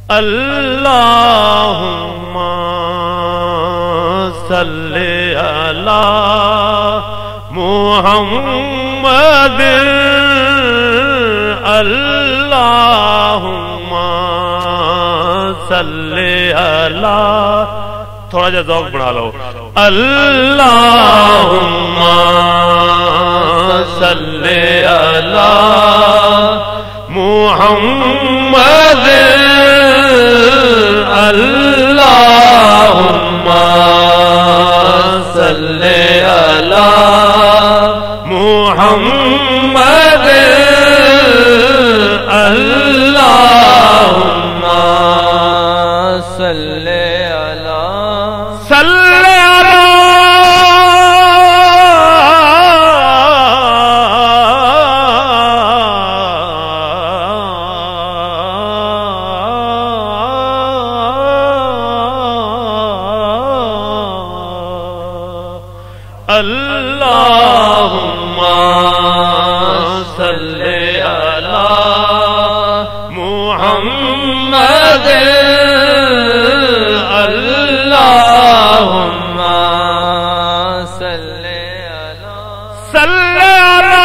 اللہم صلی علی محمد اللہم صلی علی، تھوڑا جا ذوق بڑھا لو، اللہم صلی علی محمد اللہم صلی علی محمد اللہم صلی علی صلی علی اللہم صلی علی محمد اللہم صلی علی صلی علی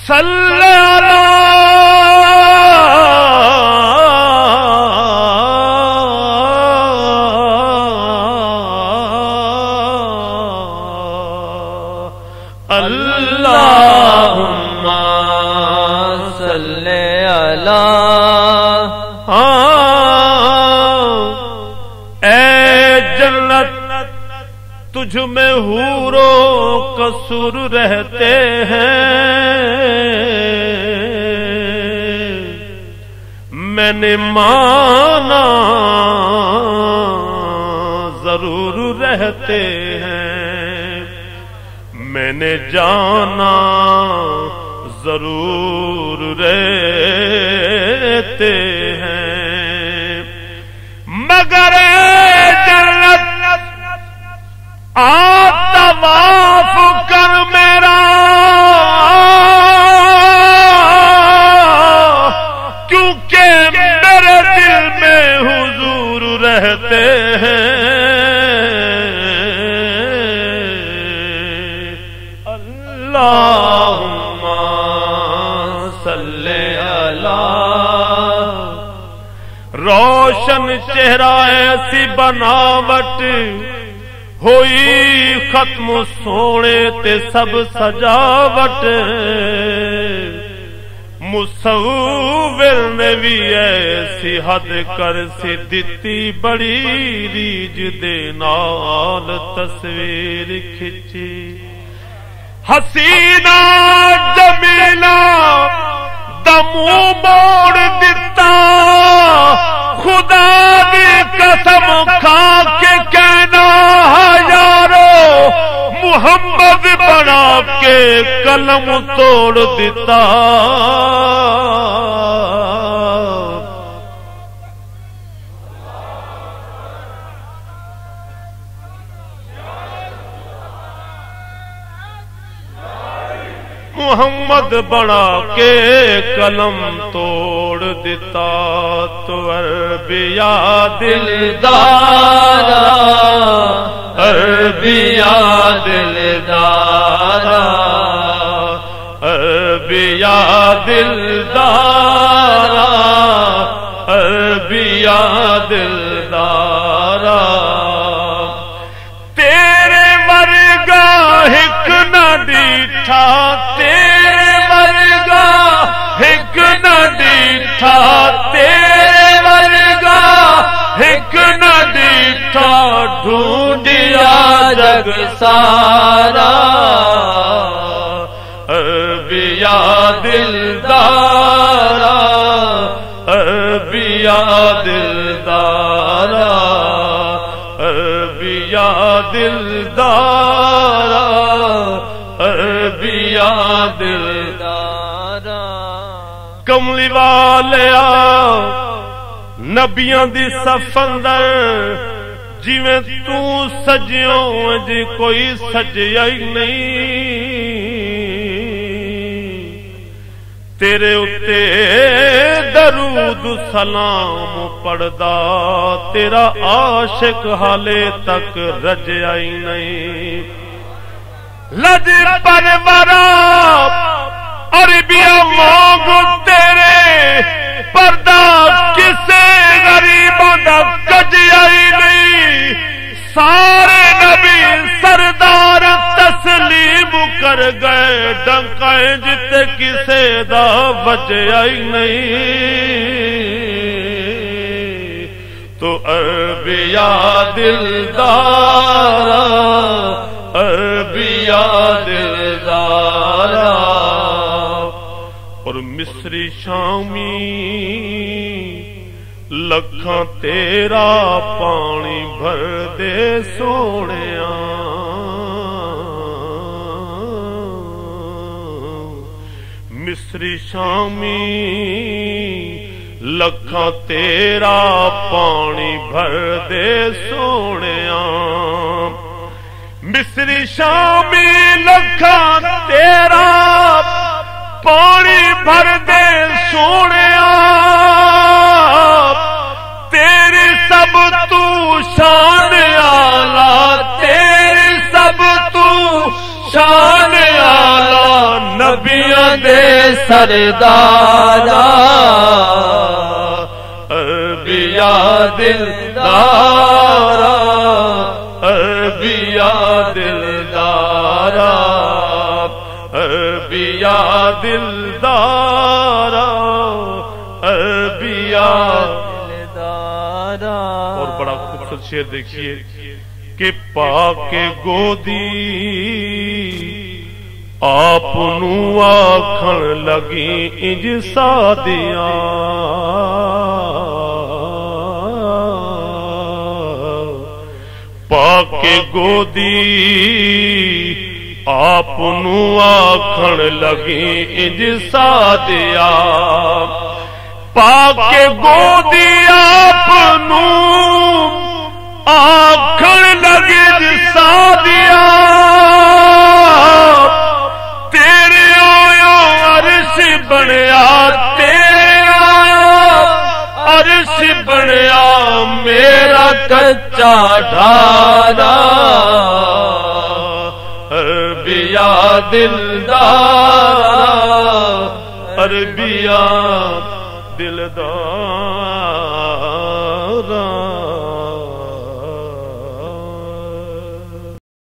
صلی علی اللہم صلی علی اے جنت تجھ میں حور و قصور رہتے ہیں، میں نے مانا ضرور رہتے ہیں، میں نے جانا ضرور رہتے ہیں، مگر جنت طواف کر میرا، کیونکہ میرے دل میں حضور رہتے ہیں، اللہم صلی علی روشن چہرہ ایسی بناوٹ ہوئی ختم سونے تے سب سجاوٹ، مصور نے بھی ایسی حد کر سی دتی بڑی ریج دے نال تصویر کھچی، حسینہ جمیلہ دمو موڑ دتا، خدا دی قسم کھا کے کہنا یارو محمد بنا کے قلم توڑ دیتا، محمد بنا کے قلم توڑ دیتا، تو عربیہ دلدارا عربیہ دلدارا عربیہ دلدارا عربیہ دلدارا، تیرے ورگا ہک نہ ڈیٹھا، تیرے ورگا ہک نہ ڈیٹھا، تیرے ورگا ہک نہ ڈیٹھا، ڈھونڈیا جگ سارا، عربیہ دلدارا عربیہ دلدارا عربیہ دلدارا عربیہ دلدارا، کملی والیا نبیاں دی صف اندر جویں تو سجیوں جی کوئی سجیا ہی نہیں تیرے اتے درود سلام پڑھدا تیرا عاشق حالے تک رجیا ہی نہیں لج پرورا عربیہ مانگ تیرے پردہ کسے غریبوں دا کجیا ہی نہیں سارے نبی سردار تسلیم کر گئے ڈنکائیں جتے کسے دا وجیا ہی نہیں تو عربیہ دلدارا عربیہ دلدارا اور مصری شامی لکھاں تیرا پانی بھر دے سونیاں مصری شامی لکھاں تیرا پانی بھر دے سونیاں مصری شامی لکھاں تیرا پانی بھر دے سونیاں تیری سب تو شان آلہ تیری سب تو شان آلہ نبیوں دے سردارا عربیہ دلدارا عربیہ دلدارا عربیہ دلدارا عربیہ دلدارا اور بڑا خوبصورت شعر دیکھیے کہ پاک گودی آپ نو آکھن لگی انج سادیاں پاک گودی آپ نو آکھن لگی انج سادیاں پاک گودی آپ نو آکھن لگی انج سادیاں تیرے آیا عرش بنیا تیرے آیا عرش بنیا میرا کچا ڈھالا عربیہ دلدارا عربیہ دلدارا